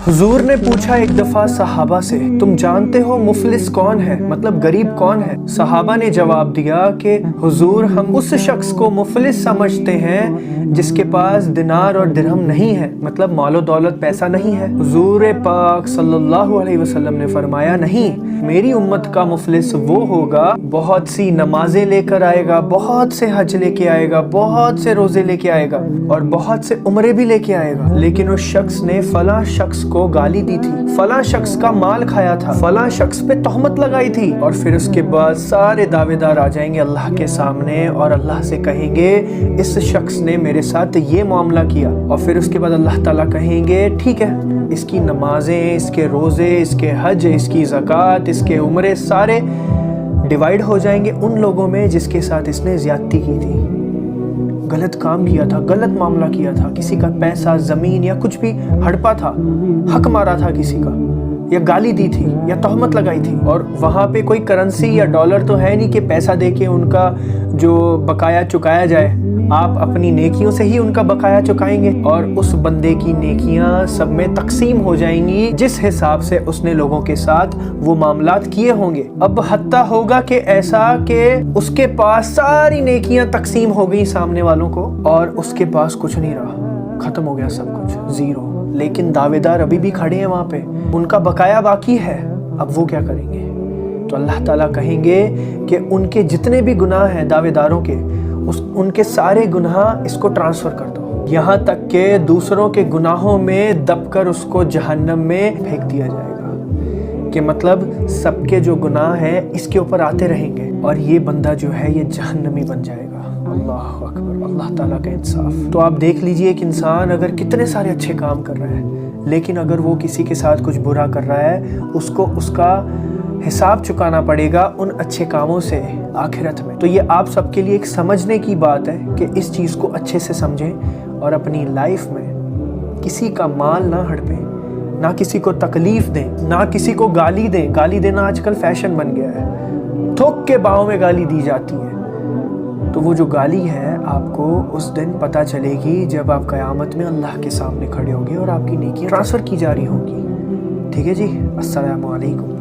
हुजूर ने पूछा एक दफा सहाबा से, तुम जानते हो मुफलिस कौन है, मतलब गरीब कौन है? सहाबा ने जवाब दिया कि हुजूर हम उस शख्स को मुफलिस समझते हैं जिसके पास दिनार और दिरहम नहीं है, मतलब मालो दौलत पैसा नहीं है। हुजूर पाक सल्लल्लाहु अलैहि वसल्लम ने फरमाया, नहीं, मेरी उम्मत का मुफलिस वो होगा बहुत सी नमाजें लेकर आएगा, बहुत से हज लेके आएगा, बहुत से रोजे लेके आएगा और बहुत से उम्रे भी लेके आएगा, लेकिन उस शख्स ने फला शख्स को गाली दी थी, फला शख्स का माल खाया था, फला शख्स पे तोहमत लगाई थी, और फिर उसके बाद सारे दावेदार आ जाएंगे अल्लाह के सामने और अल्लाह से कहेंगे इस शख्स ने मेरे साथ ये मामला किया। और फिर उसके बाद अल्लाह ताला कहेंगे ठीक है, इसकी नमाजें, इसके रोजे, इसके हज, इसकी ज़कात, इसके उम्रे सारे डिवाइड हो जाएंगे उन लोगों में जिसके साथ इसने ज्यादती की थी, गलत काम किया था, गलत मामला किया था, किसी का पैसा, ज़मीन या कुछ भी हड़पा था, हक मारा था किसी का, या गाली दी थी या तोहमत लगाई थी। और वहाँ पे कोई करेंसी या डॉलर तो है नहीं कि पैसा देके उनका जो बकाया चुकाया जाए, आप अपनी नेकियों से ही उनका बकाया चुकाएंगे और उस बंदे की नेकियां सब में तकसीम हो जाएंगी जिस हिसाब से उसने लोगों के साथ वो मामलात किए होंगे। अब हत्ता होगा कि ऐसा कि उसके पास सारी नेकियां तकसीम हो गई सामने वालों को और उसके पास कुछ नहीं रहा, खत्म हो गया सब कुछ, जीरो। लेकिन दावेदार अभी भी खड़े हैं वहाँ पे, उनका बकाया बाकी है। अब वो क्या करेंगे? तो अल्लाह ताला कहेंगे कि उनके जितने भी गुनाह हैं दावेदारों के, उनके सारे गुनाह इसको ट्रांसफ़र कर दो, यहाँ तक कि दूसरों के गुनाहों में दबकर उसको जहन्नम में फेंक दिया जाएगा। कि मतलब सबके जो गुनाह हैं इसके ऊपर आते रहेंगे और ये बंदा जो है ये जहन्नमी बन जाएगा। अल्लाह अकबर, अल्लाह ताला का इंसाफ। तो आप देख लीजिए एक इंसान अगर कितने सारे अच्छे काम कर रहा है, लेकिन अगर वो किसी के साथ कुछ बुरा कर रहा है, उसको उसका हिसाब चुकाना पड़ेगा उन अच्छे कामों से आखिरत में। तो ये आप सबके लिए एक समझने की बात है कि इस चीज़ को अच्छे से समझें और अपनी लाइफ में किसी का माल ना हड़पें, ना किसी को तकलीफ़ दें, ना किसी को गाली दें। गाली देना आजकल फैशन बन गया है, थोक के बाहों में गाली दी जाती है। तो वो जो गाली है आपको उस दिन पता चलेगी जब आप क़यामत में अल्लाह के सामने खड़े होंगे और आपकी नेकी ट्रांसफ़र की जा रही होगी। ठीक है जी, अस्सलामु अलैकुम।